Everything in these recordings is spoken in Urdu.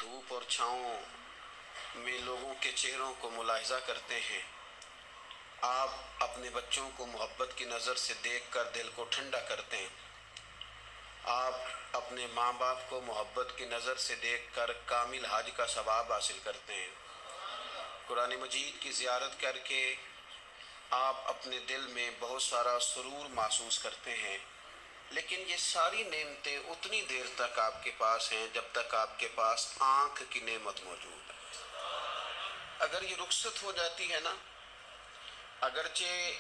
دھوپ اور چھاؤں میں لوگوں کے چہروں کو ملاحظہ کرتے ہیں، آپ اپنے بچوں کو محبت کی نظر سے دیکھ کر دل کو ٹھنڈا کرتے ہیں، آپ اپنے ماں باپ کو محبت کی نظر سے دیکھ کر کامل حج کا ثواب حاصل کرتے ہیں، قرآن مجید کی زیارت کر کے آپ اپنے دل میں بہت سارا سرور محسوس کرتے ہیں، لیکن یہ ساری نعمتیں اتنی دیر تک آپ کے پاس ہیں جب تک آپ کے پاس آنکھ کی نعمت موجود ہے۔ اگر یہ رخصت ہو جاتی ہے نا، اگرچہ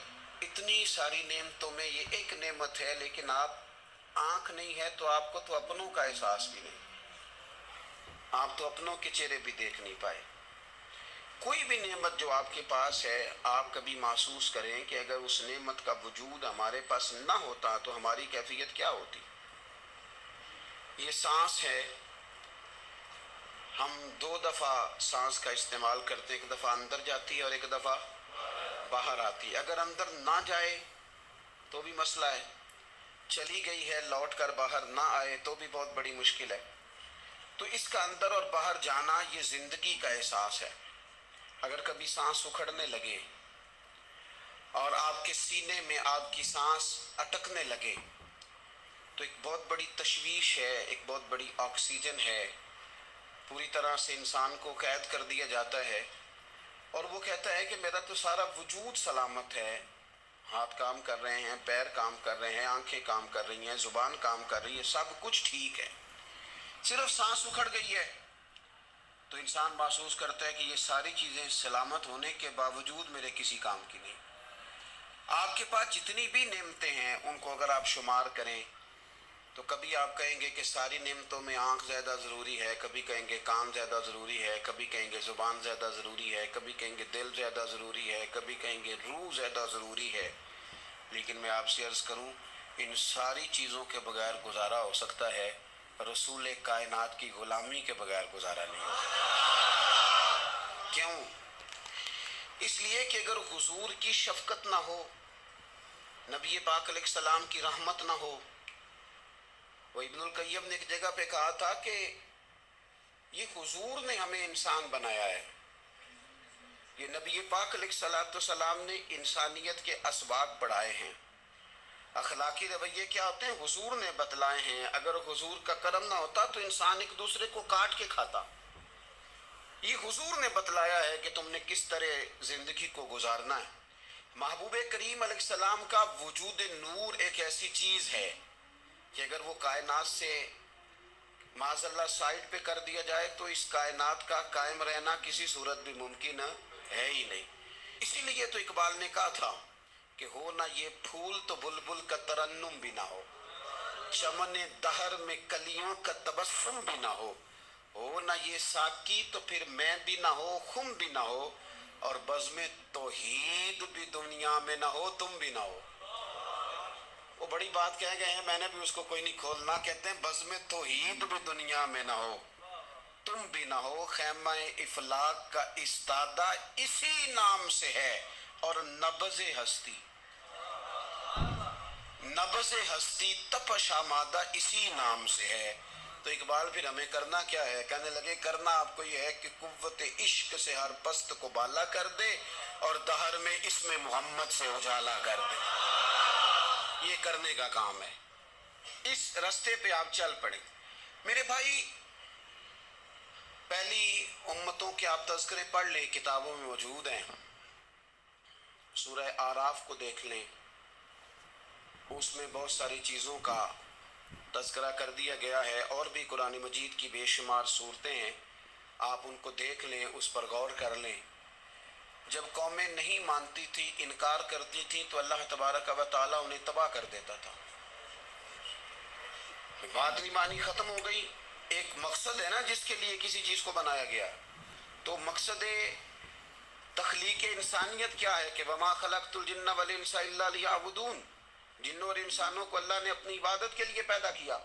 اتنی ساری نعمتوں میں یہ ایک نعمت ہے، لیکن آپ آنکھ نہیں ہے تو آپ کو تو اپنوں کا احساس بھی نہیں، آپ تو اپنوں کے چہرے بھی دیکھ نہیں پائے۔ کوئی بھی نعمت جو آپ کے پاس ہے، آپ کبھی محسوس کریں کہ اگر اس نعمت کا وجود ہمارے پاس نہ ہوتا تو ہماری کیفیت کیا ہوتی۔ یہ سانس ہے، ہم دو دفعہ سانس کا استعمال کرتے ہیں، ایک دفعہ اندر جاتی ہے اور ایک دفعہ باہر آتی ہے۔ اگر اندر نہ جائے تو بھی مسئلہ ہے، چلی گئی ہے لوٹ کر باہر نہ آئے تو بھی بہت بڑی مشکل ہے۔ تو اس کا اندر اور باہر جانا یہ زندگی کا احساس ہے۔ اگر کبھی سانس اکھڑنے لگے اور آپ کے سینے میں آپ کی سانس اٹکنے لگے تو ایک بہت بڑی تشویش ہے، ایک بہت بڑی آکسیجن ہے، پوری طرح سے انسان کو قید کر دیا جاتا ہے، اور وہ کہتا ہے کہ میرا تو سارا وجود سلامت ہے، ہاتھ کام کر رہے ہیں، پیر کام کر رہے ہیں، آنکھیں کام کر رہی ہیں، زبان کام کر رہی ہے، سب کچھ ٹھیک ہے، صرف سانس اکھڑ گئی ہے۔ تو انسان محسوس کرتا ہے کہ یہ ساری چیزیں سلامت ہونے کے باوجود میرے کسی کام کی نہیں۔ آپ کے پاس جتنی بھی نعمتیں ہیں ان کو اگر آپ شمار کریں تو کبھی آپ کہیں گے کہ ساری نعمتوں میں آنکھ زیادہ ضروری ہے، کبھی کہیں گے کان زیادہ ضروری ہے، کبھی کہیں گے زبان زیادہ ضروری ہے، کبھی کہیں گے دل زیادہ ضروری ہے، کبھی کہیں گے روح زیادہ ضروری ہے، لیکن میں آپ سے عرض کروں ان ساری چیزوں کے بغیر گزارا ہو سکتا ہے، رسول کائنات کی غلامی کے بغیر گزارا نہیں ہو سکتا۔ کیوں؟ اس لیے کہ اگر حضور کی شفقت نہ ہو، نبی پاک علیہ السلام کی رحمت نہ ہو، وہ ابن القیم نے ایک جگہ پہ کہا تھا کہ یہ حضور نے ہمیں انسان بنایا ہے، یہ نبی پاک علیہ السلام نے انسانیت کے اسباق بڑھائے ہیں، اخلاقی رویے کیا ہوتے ہیں حضور نے بتلائے ہیں، اگر حضور کا کرم نہ ہوتا تو انسان ایک دوسرے کو کاٹ کے کھاتا۔ یہ حضور نے بتلایا ہے کہ تم نے کس طرح زندگی کو گزارنا ہے۔ محبوب کریم علیہ السلام کا وجود نور ایک ایسی چیز ہے کہ اگر وہ کائنات سے معاذ اللہ سائڈ پہ کر دیا جائے تو اس کائنات کا قائم رہنا کسی صورت بھی ممکن ہے ہی نہیں۔ اسی لیے تو اقبال نے کہا تھا کہ ہو نہ یہ پھول تو بلبل کا ترنم بھی نہ ہو، چمن دہر میں کلیوں کا تبسم بھی نہ ہو نہ یہ ساقی تو پھر میں بھی نہ ہو، خم بھی نہ ہو، اور بزم توحید بھی دنیا میں نہ ہو، تم بھی نہ ہو۔ وہ بڑی بات کہہ گئے ہیں، میں نے بھی اس کو کوئی نہیں کھولنا، کہتے ہیں بزم توحید بھی دنیا میں نہ ہو، تم بھی نہ ہو، خیمہ افلاق کا استادہ اسی نام سے ہے، اور نبض ہستی تپش آمادہ اسی نام سے ہے۔ تو اقبال پھر ہمیں کرنا کیا ہے؟ کہنے لگے کرنا آپ کو یہ ہے کہ قوت عشق سے ہر پست کو بالا کر دے اور دہر میں اسم محمد سے اجالا کر دے، یہ کرنے کا کام ہے۔ اس رستے پہ آپ چل پڑیں میرے بھائی۔ پہلی امتوں کے آپ تذکرے پڑھ لیں، کتابوں میں موجود ہیں، سورہ آراف کو دیکھ لیں، اس میں بہت ساری چیزوں کا تذکرہ کر دیا گیا ہے، اور بھی قرآن مجید کی بے شمار صورتیں ہیں، آپ ان کو دیکھ لیں، اس پر غور کر لیں۔ جب قومیں نہیں مانتی تھی، انکار کرتی تھی، تو اللہ تبارک و تعالیٰ انہیں تباہ کر دیتا تھا۔ بات نہیں مانی، ختم ہو گئی۔ ایک مقصد ہے نا جس کے لیے کسی چیز کو بنایا گیا، تو مقصد تخلیق انسانیت کیا ہے کہ وما خلقت الجن والانس الا لیعبدون، جنوں اور انسانوں کو اللہ نے اپنی عبادت کے لیے پیدا کیا،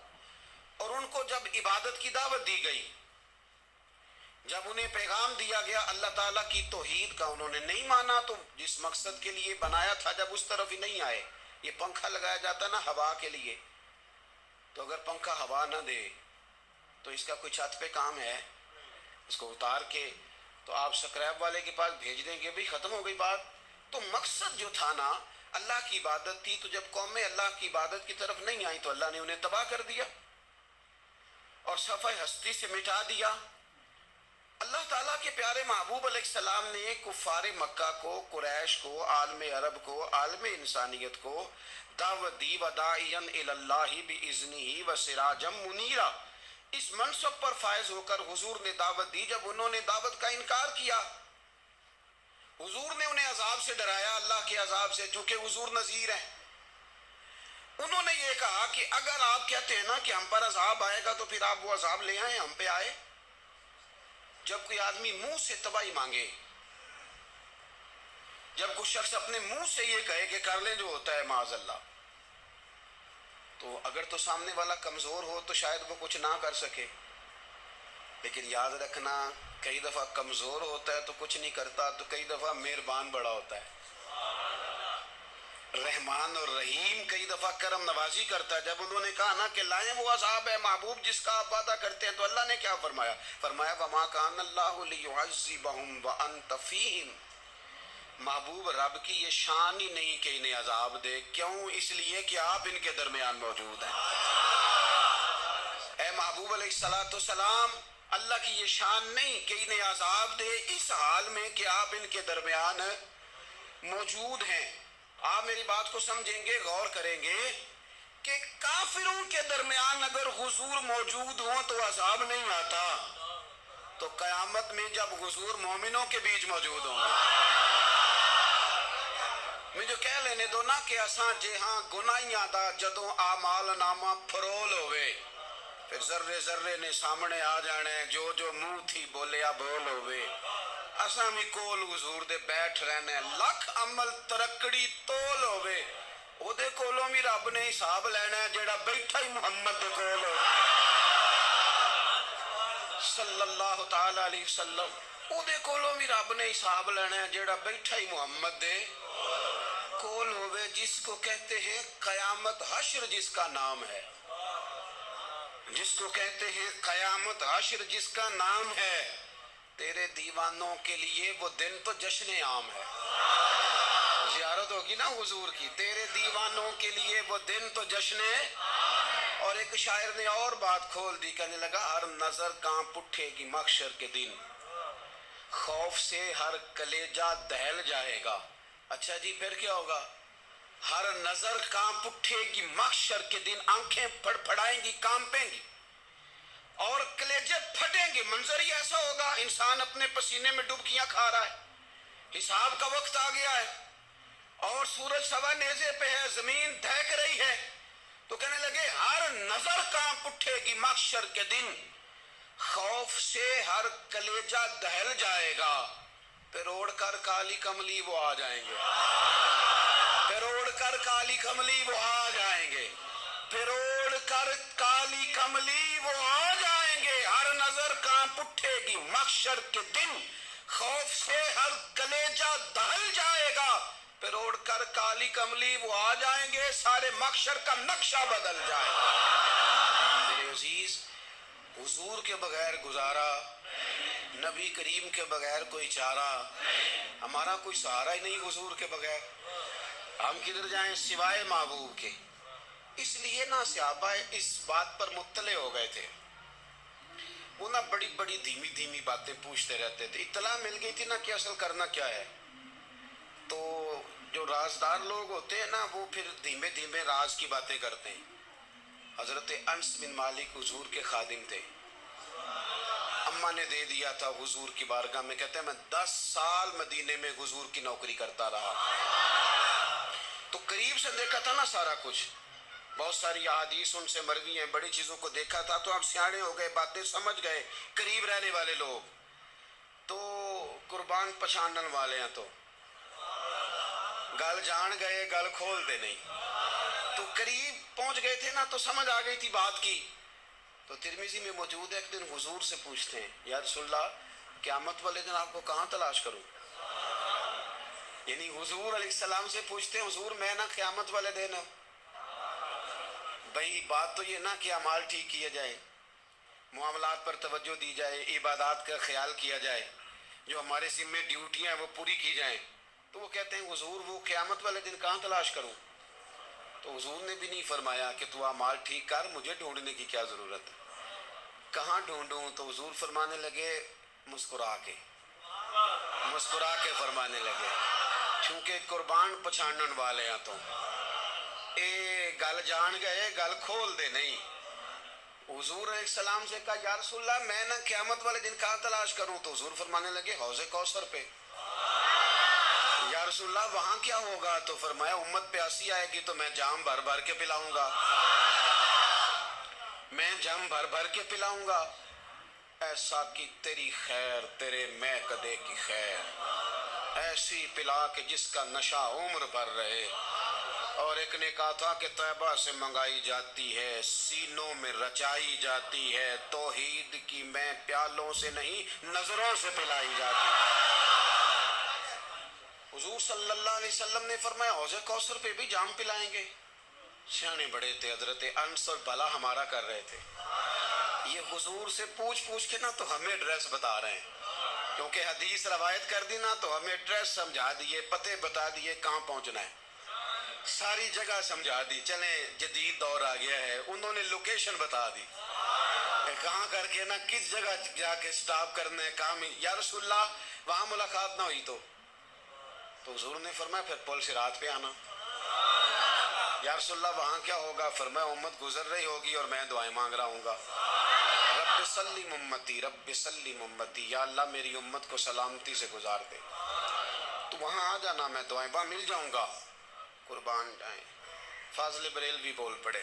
اور ان کو جب عبادت کی دعوت دی گئی، جب انہیں پیغام دیا گیا اللہ تعالیٰ کی توحید کا، انہوں نے نہیں مانا، تو جس مقصد کے لیے بنایا تھا جب اس طرف ہی نہیں آئے۔ یہ پنکھا لگایا جاتا نا ہوا کے لیے، تو اگر پنکھا ہوا نہ دے تو اس کا کوئی چھت پہ کام ہے؟ اس کو اتار کے تو آپ سکریپ والے کے پاس بھیج دیں گے، بھی ختم ہو گئی بات۔ تو مقصد جو تھا نا، اللہ کی عبادت تھی، تو جب قومیں اللہ کی عبادت کی طرف نہیں آئیں تو اللہ نے انہیں تباہ کر دیا اور صفحہ ہستی سے مٹا دیا۔ اللہ تعالیٰ کے پیارے محبوب علیہ السلام نے کفار مکہ کو، قریش کو، عالم عرب کو، عالم انسانیت کو دعوت دی، وداعیا الی اللہ باذنہ وسراجا منیرا۔ اس منصب پر فائز ہو کر حضور نے دعوت دی۔ جب انہوں نے دعوت کا انکار کیا، حضور نے انہیں عذاب سے ڈرایا، اللہ کے عذاب سے، چونکہ حضور نذیر ہیں۔ انہوں نے یہ کہا کہ اگر آپ کہتے ہیں نا کہ ہم پر عذاب آئے گا تو پھر آپ وہ عذاب لے آئیں، ہم پہ آئے۔ جب کوئی آدمی منہ سے تباہی مانگے، جب کوئی شخص اپنے منہ سے یہ کہے کہ کر لیں جو ہوتا ہے معاذ اللہ، تو اگر تو سامنے والا کمزور ہو تو شاید وہ کچھ نہ کر سکے، لیکن یاد رکھنا کئی دفعہ کمزور ہوتا ہے تو کچھ نہیں کرتا، تو کئی دفعہ مہربان بڑا ہوتا ہے، رحمان اور رحیم کئی دفعہ کرم نوازی کرتا ہے۔ جب انہوں نے کہا نا کہ لائیں وہ عذاب ہے محبوب جس کا آپ وعدہ کرتے ہیں، تو اللہ نے کیا فرمایا؟ فرمایا وَمَا كَانَ اللَّهُ لِيُعَذِّبَهُمْ وَأَنْتَ فِيهِمْ۔ محبوب رب کی یہ شان ہی نہیں کہ انہیں عذاب دے، کیوں؟ اس لیے کہ آپ ان کے درمیان موجود ہیں۔ اے محبوب علیہ السلام، اللہ کی یہ شان نہیں کہ انہیں عذاب دے اس حال میں کہ آپ ان کے درمیان موجود ہیں۔ آپ میری بات کو سمجھیں گے، غور کریں گے کہ کافروں کے درمیان اگر حضور موجود ہوں تو عذاب نہیں آتا، تو قیامت میں جب حضور مومنوں کے بیچ موجود ہوں گے، مجھے کہہ لینے دو نا کہ اساں جہاں گناہیاں دا جدوں اعمال نامہ فرول ہوئے، پھر ذرے ذرے نے سامنے آ جانے، جو جو منہ تھی بولیا بول ہوئے، اساں بھی کول حضور دے بیٹھ رہنے، لکھ عمل ترکڑی تول ہوئے، او دے کولوں بھی رب نے حساب لینا ہے جیڑا بیٹھا ہی محمد دے کول ہو صلی اللہ تعالی علیہ وسلم، او دے کولوں بھی رب نے حساب لینا ہے جیڑا بیٹھا ہی محمد دے کول ہوئے، جس کو کہتے ہیں قیامت حشر، جس کا نام ہے، جس کو کہتے ہیں قیامت حشر، جس کا نام ہے۔ تیرے دیوانوں کے لیے وہ دن تو جشن عام ہے، زیارت ہوگی نا حضور کی، تیرے دیوانوں کے لیے وہ دن تو جشن ہے۔ اور ایک شاعر نے اور بات کھول دی، کہنے لگا ہر نظر کانپ اٹھے گی محشر کے دن، خوف سے ہر کلیجہ دہل جائے گا۔ اچھا جی پھر کیا ہوگا؟ ہر نظر کانپ اٹھے گی محشر کے دن، آنکھیں پھڑ پھڑائیں گی، کانپیں گی اور کلیجے پھٹیں گے۔ منظر ہی ایسا ہوگا، انسان اپنے پسینے میں ڈبکیاں کھا رہا ہے، حساب کا وقت آ گیا ہے اور سورج سوا نیزے پہ ہے، زمین دہک رہی ہے، تو کہنے لگے ہر نظر کانپ اٹھے گی محشر کے دن، خوف سے ہر کلیجہ دہل جائے گا، پھر اوڑھ کر کالی کملی وہ آ جائیں گے، پھر اوڑھ کر کالی کملی وہ آ جائیں گے، پھر اوڑھ کر کالی کملی وہ آ جائیں گے، ہر نظر کانپ اٹھے گی محشر کے دن، خوف سے ہر کلیجہ دہل جائے گا، پھر اوڑھ کر کالی کملی وہ آ جائیں گے، سارے محشر کا نقشہ بدل جائے گا۔ میرے عزیز، حضور کے بغیر گزارا، نبی کریم کے بغیر کوئی چارہ، ہمارا کوئی سہارا ہی نہیں حضور کے بغیر، ہم کدھر جائیں سوائے محبوب کے۔ اس لیے نا صحابہ اس بات پر مطلع ہو گئے تھے، وہ نا بڑی بڑی دھیمی دھیمی باتیں پوچھتے رہتے تھے، اطلاع مل گئی تھی نا کہ اصل کرنا کیا ہے۔ تو جو رازدار لوگ ہوتے ہیں نا وہ پھر دھیمے دھیمے راز کی باتیں کرتے ہیں۔ حضرت انس بن مالک حضور کے خادم تھے، اماں نے دے دیا تھا حضور کی بارگاہ میں، کہتے ہیں میں 10 سال مدینے میں حضور کی نوکری کرتا رہا، تو قریب سے دیکھا تھا نا سارا کچھ، بہت ساری احادیث ان سے مروی ہیں، بڑی چیزوں کو دیکھا تھا، تو آپ سیانے ہو گئے، باتیں سمجھ گئے، قریب رہنے والے لوگ تو قربان پچھانن والے ہیں، تو گل جان گئے گل کھول دے نہیں، تو قریب پہنچ گئے تھے نا، تو سمجھ آ گئی تھی بات کی۔ تو ترمذی میں موجود ہے، ایک دن حضور سے پوچھتے ہیں یا رسول اللہ قیامت والے دن آپ کو کہاں تلاش کروں؟ یعنی حضور علیہ السلام سے پوچھتے ہیں حضور میں نا قیامت والے دن، بھئی بات تو یہ نا کہ اعمال ٹھیک کیے جائیں، معاملات پر توجہ دی جائے، عبادات کا خیال کیا جائے، جو ہمارے ذمے ڈیوٹیاں ہیں وہ پوری کی جائیں. تو وہ کہتے ہیں حضور وہ قیامت والے دن کہاں تلاش کروں؟ تو حضور نے بھی نہیں فرمایا کہ تو اعمال ٹھیک کر، مجھے ڈھونڈنے کی کیا ضرورت ہے، کہاں ڈھونڈوں؟ تو حضور فرمانے لگے مسکرا کے فرمانے لگے، چونکہ قربان پچھانن والے ہیں تو اے گل جان گئے، گل کھول دے نہیں. حضور علیہ السلام سے کہا یا رسول اللہ میں نہ قیامت والے دن کہاں تلاش کروں؟ تو حضور فرمانے لگے حوض کوثر پہ. یا رسول اللہ وہاں کیا ہوگا؟ تو فرمایا امت پیاسی آئے گی تو میں جام بھر بھر کے پلاؤں گا، میں جام بھر بھر کے پلاؤں گا. ایسا کہ تیری خیر تیرے میں کدے کی خیر، ایسی پلا کہ جس کا نشہ عمر بھر رہے. اور ایک نے کہا تھا کہ طیبہ سے منگائی جاتی ہے، سینوں میں رچائی جاتی ہے، توحید کی میں پیالوں سے نہیں نظروں سے پلائی جاتی ہے. حضور صلی اللہ علیہ وسلم نے فرمایا حوض کوثر پہ بھی جام پلائیں گے. سیانے بڑے تھے، حضرت انس اور بلا ہمارا کر رہے تھے. یہ حضور سے پوچھ کے نا تو ہمیں ایڈریس بتا رہے ہیں، کیونکہ حدیث روایت کر دی نا تو ہمیں ایڈریس سمجھا دیے، پتے بتا دیے کہاں پہنچنا ہے، ساری جگہ سمجھا دی. چلیں جدید دور آ گیا ہے، انہوں نے لوکیشن بتا دی کہاں کر کے نا کس جگہ جا کے سٹاپ کرنا ہے کام. یا رسول اللہ وہاں ملاقات نہ ہوئی تو حضور نے فرمایا پھر پل صراط پہ آنا. یا رسول اللہ وہاں کیا ہوگا؟ فرمایا امت گزر رہی ہوگی اور میں دعائیں مانگ رہا ہوں گا، رب سلم امتی رب سلم امتی، یا اللہ میری امت کو سلامتی سے گزار دے. تو وہاں آ جانا، میں دعائیں با مل جاؤں گا. قربان جائیں. فاضل بریلوی بول پڑے،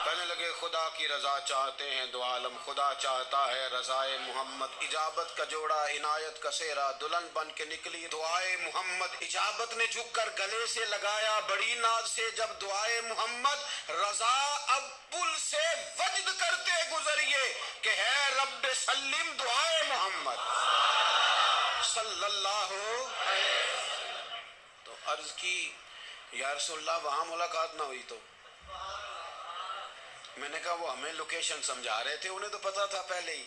کہنے لگے خدا کی رضا چاہتے ہیں دو عالم، خدا چاہتا ہے رضائے محمد. اجابت کا جوڑا عنایت کا سہرا، دلہن بن کے نکلی دعائے محمد. اجابت نے جھک کر گلے سے لگایا بڑی ناز سے جب دعائے محمد. رضا اب پل سے وجد کرتے گزریے کہ ہے رب سلم دعائے محمد صلی اللہ علیہ. تو عرض کی یا رسول اللہ وہاں ملاقات نہ ہوئی تو؟ میں نے کہا وہ ہمیں لوکیشن سمجھا رہے تھے، انہیں تو پتا تھا پہلے ہی.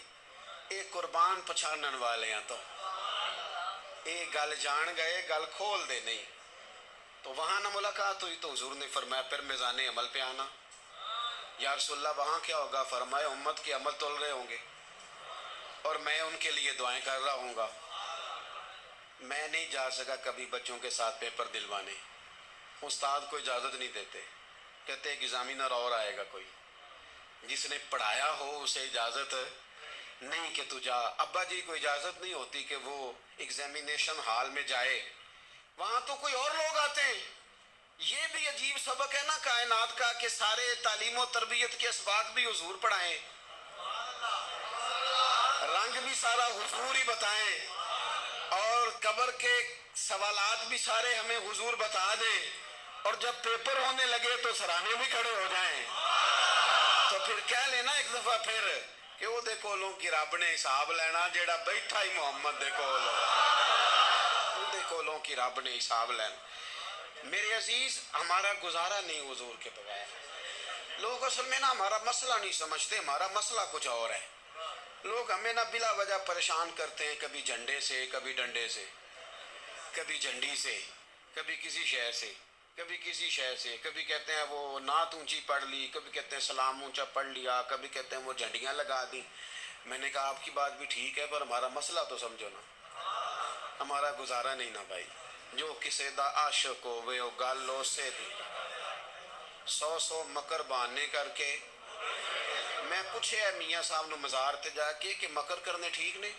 ایک قربان پچھانن والے ہیں تو ایک گل جان گئے، گل کھول دے نہیں. تو وہاں نہ ملاقات ہوئی تو حضور نے فرمایا پھر میزان عمل پہ آنا. یا رسول اللہ وہاں کیا ہوگا؟ فرمایا امت کے عمل تول رہے ہوں گے اور میں ان کے لیے دعائیں کر رہا ہوں گا. میں نہیں جا سکا کبھی بچوں کے ساتھ پیپر دلوانے، استاد کو اجازت نہیں دیتے، کہتے ایک ایگزامینر اور آئے گا کوئی، جس نے پڑھایا ہو اسے اجازت نہیں کہ تو جا. ابا جی کو اجازت نہیں ہوتی کہ وہ ایگزامینیشن ہال میں جائے، وہاں تو کوئی اور لوگ آتے ہیں. یہ بھی عجیب سبق ہے نا کائنات کا کہ سارے تعلیم و تربیت کے اسباق بھی حضور پڑھائیں، رنگ بھی سارا حضور ہی بتائیں، اور قبر کے سوالات بھی سارے ہمیں حضور بتا دیں، اور جب پیپر ہونے لگے تو سرانے بھی کھڑے ہو جائیں. تو پھر کہہ لینا ایک دفعہ پھر کہ وہ دے کولوں کی رب نے حساب لینا جیڑا بیٹھا ہی محمد دے کول، وہ دے کولوں کی رب نے حساب لینا. میرے عزیز ہمارا گزارا نہیں حضور کے بغیر. لوگ اصل میں نا ہمارا مسئلہ نہیں سمجھتے، ہمارا مسئلہ کچھ اور ہے. لوگ ہمیں نا بلا وجہ پریشان کرتے ہیں، کبھی جھنڈے سے، کبھی ڈنڈے سے، کبھی جھنڈی سے، کبھی کسی شے سے، کبھی کسی شے سے. کبھی کہتے ہیں وہ نعت اونچی پڑھ لی، کبھی کہتے ہیں سلام اونچا پڑھ لیا، کبھی کہتے ہیں وہ جھنڈیاں لگا دی. میں نے کہا آپ کی بات بھی ٹھیک ہے پر ہمارا مسئلہ تو سمجھو نا، ہمارا گزارا نہیں نا بھائی. جو کسے دا عاشق ہوئے او گل اسے دی، 100 مکر بہانے کر کے. میں پوچھے میاں صاحب نو مزار تے جا کے کہ مکر کرنے ٹھیک نے؟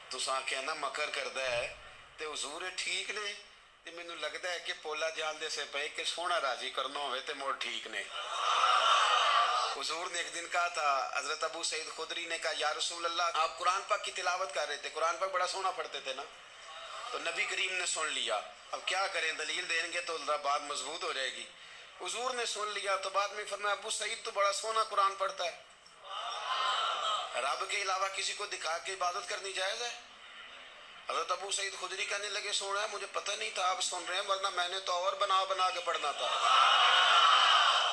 تساں کہنا مکر کردا ہے تے حضور ٹھیک نے؟ تے مینوں لگدا ہے کہ پولا جان دے سے پے کہ سونا راضی کرنا ہوئے تے موڑ ٹھیک نے. حضور نے ایک دن کہا تھا، حضرت ابو سعید خدری نے کہا یا رسول اللہ آپ قرآن پاک کی تلاوت کر رہے تھے، قرآن پاک بڑا سونا پڑھتے تھے نا. تو نبی کریم نے سن لیا، اب کیا کریں دلیل دیں گے تو بات مضبوط ہو جائے گی. حضور نے سن لیا تو بعد میں فرمایا ابو سعید تو بڑا سونا قرآن پڑھتا ہے، رب کے علاوہ کسی کو دکھا کے عبادت کرنی جائز ہے؟ حضرت ابو سعید خدری کہنے لگے سونا ہے مجھے پتہ نہیں تھا آپ سن رہے ہیں، ورنہ میں نے تو اور بنا کے پڑھنا تھا.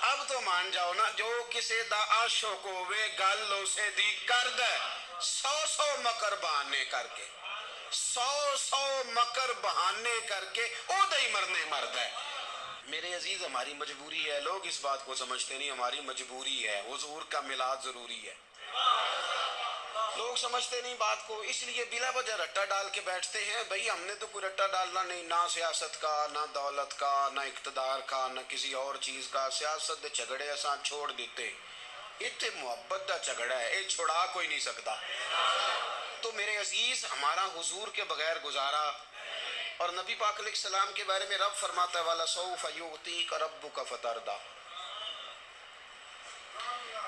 اب اب تو مان جاؤ نا، جو کسی دا عاشق ہوئے گل اسے دی کرد ہے، 100 مکر بہانے کر کے، 100 مکر بہانے کر کے او دے ہی مرنے مرد ہے۔ میرے عزیز ہماری مجبوری ہے، لوگ اس بات کو سمجھتے نہیں، ہماری مجبوری ہے، حضور کا میلاد ضروری ہے۔ لوگ سمجھتے نہیں بات کو، اس لیے بلا وجہ رٹا ڈال کے بیٹھتے ہیں۔ بھئی ہم نے تو کوئی رٹا ڈالنا نہیں، نہ سیاست کا، نہ دولت کا، نہ اقتدار کا، نہ کسی اور چیز کا۔ سیاست دے جھگڑے اساں چھوڑ دیتے، اتنے محبت دا جھگڑا ہے، یہ چھڑا کوئی نہیں سکتا۔ تو میرے عزیز ہمارا حضور کے بغیر گزارا، اور نبی پاک علیہ السلام کے بارے میں رب فرماتا ہے وَلَسَوْفَ يُعْطِيكَ رَبُّكَ فَتَرْضَىٰ،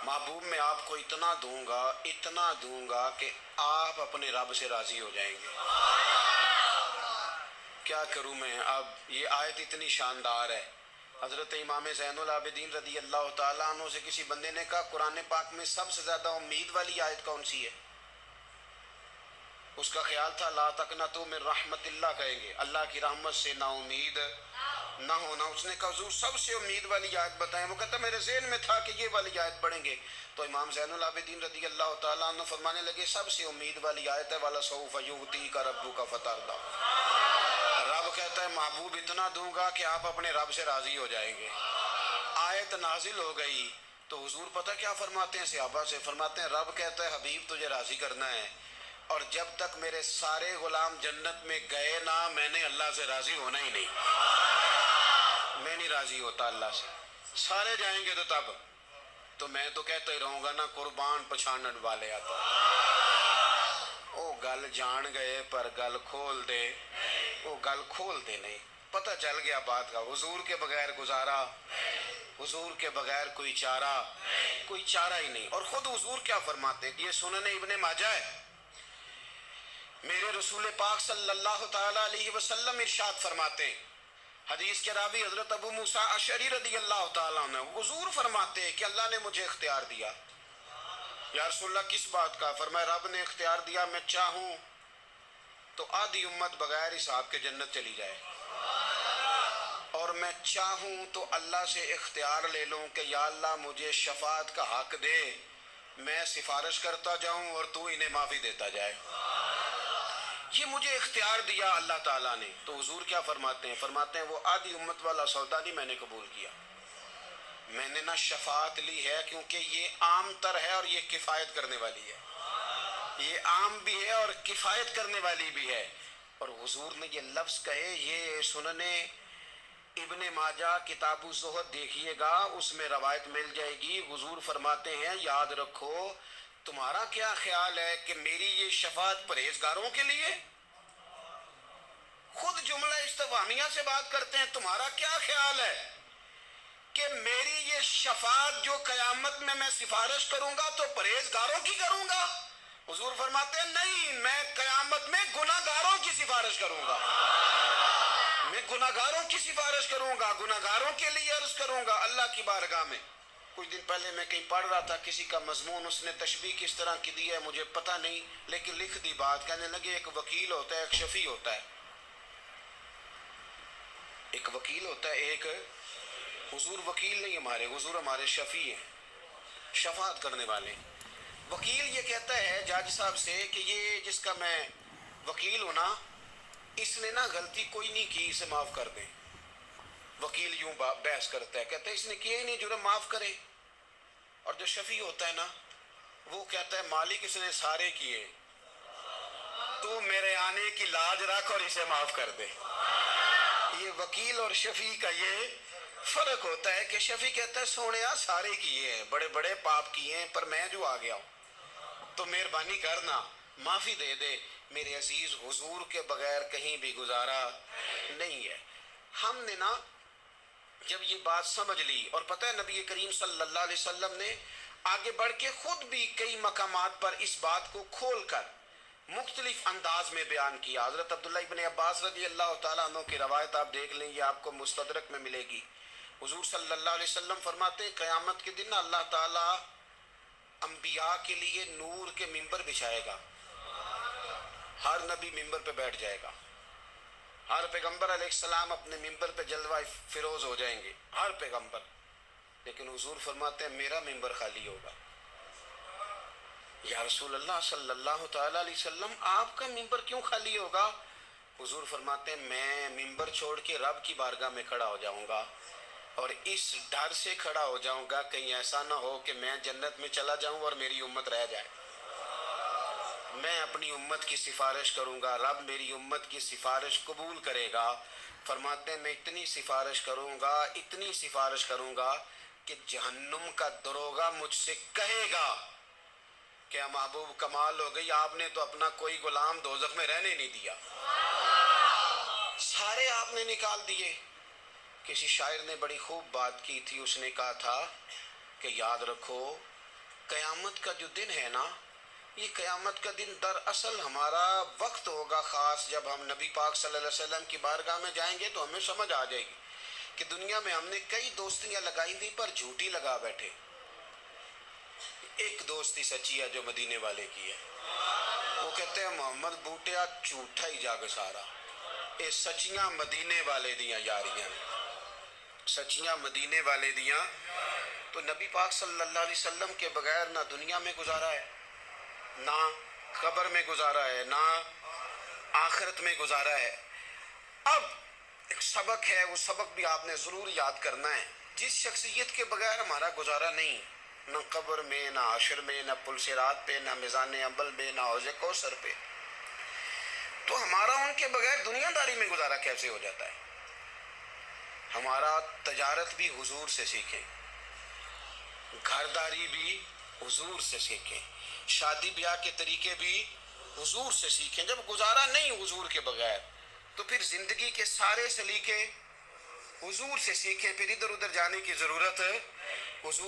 محبوب میں آپ کو اتنا دوں گا کہ آپ اپنے رب سے راضی ہو جائیں گے۔ کیا کروں میں اب، یہ آیت اتنی شاندار ہے۔ حضرت امام زین العابدین رضی اللہ تعالیٰ عنہ سے کسی بندے نے کہا قرآن پاک میں سب سے زیادہ امید والی آیت کون سی ہے؟ اس کا خیال تھا لا تقنطوا من رحمت اللہ کہیں گے، اللہ کی رحمت سے نا امید نہ ہونا۔ اس نے کہا حضور سب سے امید والی آیت بتائیں، وہ کہتا میرے ذہن میں تھا کہ یہ والی آیت پڑھیں گے۔ تو امام زین العابدین رضی اللہ تعالیٰ عنہ فرمانے لگے سب سے امید والی آیت ہے وَلَسَوْفَ يُعْطِيكَ رَبُّكَ فَتَرْضَىٰ، رب کہتا ہے محبوب اتنا دوں گا کہ آپ اپنے رب سے راضی ہو جائیں گے۔ آیت نازل ہو گئی تو حضور پتہ کیا فرماتے ہیں صحابہ سے؟ فرماتے ہیں رب کہتا ہے حبیب تجھے راضی کرنا ہے، اور جب تک میرے سارے غلام جنت میں گئے نہ میں نے اللہ سے راضی ہونا ہی نہیں، میں نہیں راضی ہوتا اللہ سے۔ سارے جائیں گے تو تب تو میں تو کہتا ہی رہوں گا نا قربان پچھانن والے آتا، او گل جان گئے پر گل کھول دے، وہ گل کھول دے نہیں، پتہ چل گیا بات کا۔ حضور کے بغیر گزارا، حضور کے بغیر کوئی چارہ ہی نہیں۔ اور خود حضور کیا فرماتے، یہ سنن ابن ماجہ ہے، میرے رسول پاک صلی اللہ تعالیٰ علیہ وسلم ارشاد فرماتے ہیں، حدیث کے راوی حضرت ابو موسیٰ اشعری رضی اللہ تعالیٰ عنہ، حضور فرماتے ہیں کہ اللہ نے مجھے اختیار دیا۔ یا رسول اللہ کس بات کا؟ فرمایا رب نے اختیار دیا میں چاہوں تو آدھی امت بغیر حساب کے جنت چلی جائے، اور میں چاہوں تو اللہ سے اختیار لے لوں کہ یا اللہ مجھے شفاعت کا حق دے، میں سفارش کرتا جاؤں اور تو انہیں معافی دیتا جائے۔ یہ مجھے اختیار دیا اللہ تعالیٰ نے۔ تو حضور کیا فرماتے ہیں؟ فرماتے ہیں وہ آدھی امت والا سودا نہیں میں نے قبول کیا، میں نے نہ شفاعت لی ہے کیونکہ یہ عام تر ہے اور یہ کفایت کرنے والی ہے، یہ عام بھی ہے اور کفایت کرنے والی بھی ہے۔ اور حضور نے یہ لفظ کہے، یہ سنن ابن ماجہ کتاب الزہد دیکھیے گا، اس میں روایت مل جائے گی۔ حضور فرماتے ہیں یاد رکھو تمہارا کیا خیال ہے کہ میری یہ شفاعت پرہیزگاروں کے لیے؟ خود جملہ استفہامیہ سے بات کرتے ہیں، تمہارا کیا خیال ہے کہ میری یہ شفاعت جو قیامت میں سفارش کروں گا تو پرہیزگاروں کی کروں گا؟ حضور فرماتے ہیں نہیں، میں قیامت میں گناہگاروں کی سفارش کروں گا، میں گناہگاروں کی سفارش کروں گا، گناہگاروں کے لیے عرض کروں گا اللہ کی بارگاہ میں۔ کچھ دن پہلے میں کہیں پڑھ رہا تھا کسی کا مضمون، اس نے تشبیہ کس طرح کی دی ہے مجھے پتہ نہیں، لیکن لکھ دی بات، کہنے لگے ایک وکیل ہوتا ہے ایک شفیع ہوتا ہے، ایک وکیل ہوتا ہے ایک، حضور وکیل نہیں ہمارے، حضور ہمارے شفیع ہیں، شفاعت کرنے والے۔ وکیل یہ کہتا ہے جج صاحب سے کہ یہ جس کا میں وکیل ہوں نا اس نے نا غلطی کوئی نہیں کی، اسے معاف کر دیں۔ وکیل یوں بحث کرتا ہے، کہتا ہے اس نے کیا ہی نہیں، جرم معاف کرے۔ اور جو شفیع ہوتا ہے نا وہ کہتا ہے مالک اس نے سارے کیے، تو میرے آنے کی لاج رکھ اور اسے معاف کر دے۔ یہ وکیل اور شفیع کا یہ فرق ہوتا ہے کہ شفیع کہتا ہے سونیا سارے کیے ہیں، بڑے بڑے پاپ کیے ہیں، پر میں جو آ گیا ہوں تو مہربانی کرنا معافی دے دے۔ میرے عزیز حضور کے بغیر کہیں بھی گزارا نہیں ہے۔ ہم نے نا جب یہ بات سمجھ لی، اور پتہ ہے نبی کریم صلی اللہ علیہ وسلم نے آگے بڑھ کے خود بھی کئی مقامات پر اس بات کو کھول کر مختلف انداز میں بیان کیا۔ حضرت عبداللہ ابن عباس رضی اللہ تعالیٰ عنہ کی روایت آپ دیکھ لیں، یہ آپ کو مستدرک میں ملے گی۔ حضور صلی اللہ علیہ وسلم فرماتے ہیں قیامت کے دن اللہ تعالیٰ انبیاء کے لیے نور کے ممبر بچھائے گا، ہر نبی ممبر پہ بیٹھ جائے گا، ہر پیغمبر علیہ السلام اپنے ممبر پہ جلوہ فروز ہو جائیں گے، ہر پیغمبر۔ لیکن حضور فرماتے ہیں میرا ممبر خالی ہوگا. یا رسول اللہ صلی اللہ تعالیٰ علیہ وسلم آپ کا ممبر کیوں خالی ہوگا؟ حضور فرماتے ہیں میں ممبر چھوڑ کے رب کی بارگاہ میں کھڑا ہو جاؤں گا، اور اس ڈر سے کھڑا ہو جاؤں گا کہیں ایسا نہ ہو کہ میں جنت میں چلا جاؤں اور میری امت رہ جائے. میں اپنی امت کی سفارش کروں گا، رب میری امت کی سفارش قبول کرے گا. فرماتے ہیں میں اتنی سفارش کروں گا کہ جہنم کا دروغہ مجھ سے کہے گا کہ محبوب کمال ہو گئی، آپ نے تو اپنا کوئی غلام دوزخ میں رہنے نہیں دیا، سارے آپ نے نکال دیے. کسی شاعر نے بڑی خوب بات کی تھی، اس نے کہا تھا کہ یاد رکھو قیامت کا جو دن ہے نا، یہ قیامت کا دن دراصل ہمارا وقت ہوگا خاص. جب ہم نبی پاک صلی اللہ علیہ وسلم کی بارگاہ میں جائیں گے تو ہمیں سمجھ آ جائے گی کہ دنیا میں ہم نے کئی دوستیاں لگائی تھی پر جھوٹی لگا بیٹھے. ایک دوستی سچی ہے جو مدینے والے کی ہے. وہ کہتے ہیں محمد بوٹیا جھوٹا ہی جاگ سارا، اے سچیاں مدینے والے دیاں یاریاں، سچیاں مدینے والے دیاں. تو نبی پاک صلی اللہ علیہ وسلم کے بغیر نہ دنیا میں گزارا ہے، نہ قبر میں گزارا ہے، نہ آخرت میں گزارا ہے. اب ایک سبق ہے، وہ سبق بھی آپ نے ضرور یاد کرنا ہے. جس شخصیت کے بغیر ہمارا گزارا نہیں، نہ قبر میں، نہ حشر میں، نہ پل صراط پہ، نہ میزان عمل میں، نہ حوض کوثر پہ، تو ہمارا ان کے بغیر دنیا داری میں گزارا کیسے ہو جاتا ہے؟ ہمارا تجارت بھی حضور سے سیکھیں، گھرداری بھی حضور سے سیکھیں، شادی بیاہ کے طریقے بھی حضور سے سیکھیں. جب گزارا نہیں حضور کے بغیر تو پھر زندگی کے سارے سلیقے حضور سے سیکھیں. پھر ادھر ادھر جانے کی ضرورت ہے. حضور